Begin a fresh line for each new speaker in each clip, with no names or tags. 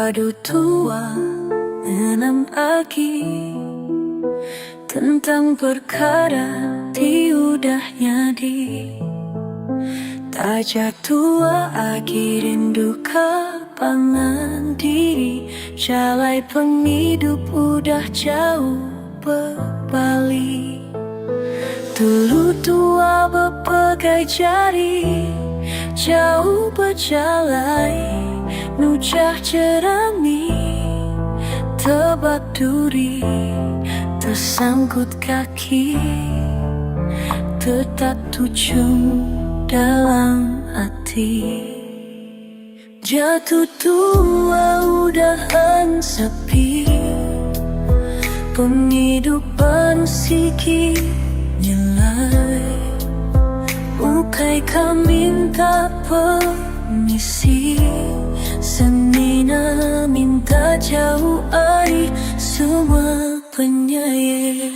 Padu tua enam lagi tentang perkara tiudahnya di tajak tua lagi rindu kapangan diri. Jalai penghidup udah jauh berbalik. Dulu tua berpegai jari, jauh berjalai, nujah jerami, tebak duri, tersangkut kaki, tetap ujung dalam hati. Jatuh tua udahan sepi, penghidupan siki nilai. Ukai kami minta permisi, senina minta jauh ari semua penyair.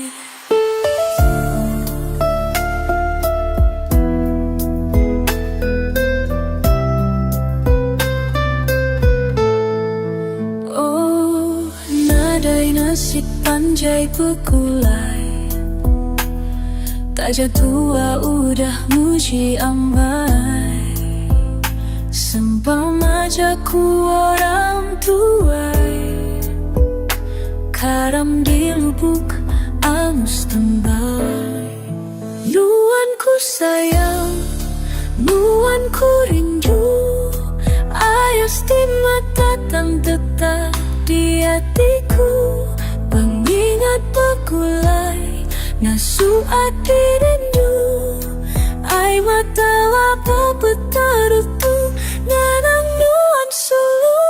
Oh, nadai nasib panjai bekulai, tajak tua udah muji ambai. Sembah majaku orang tua, karam di lubuk angus tembak. Nuanku sayang, nuanku rindu, ayas di mata tang tetap di hatiku. Pengingat bekulai, nasu ati rindu, ai mata apa betarutu nanang nuan sulu.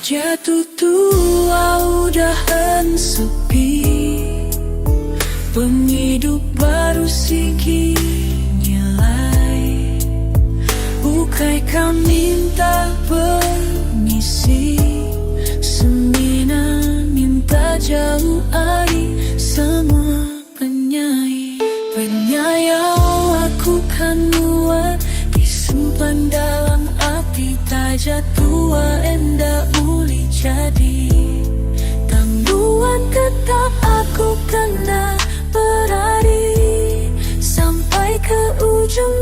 Jatuh tua udahan sepi, penghidup baru siki nilai. Bukai kau minta permisi, semina minta jauh ari semua penyair. Penyayang lakukan buat disimpan dalam hati, tajak tua enda uli jadi. Tangguhan tetap aku kena berari sampai ke ujung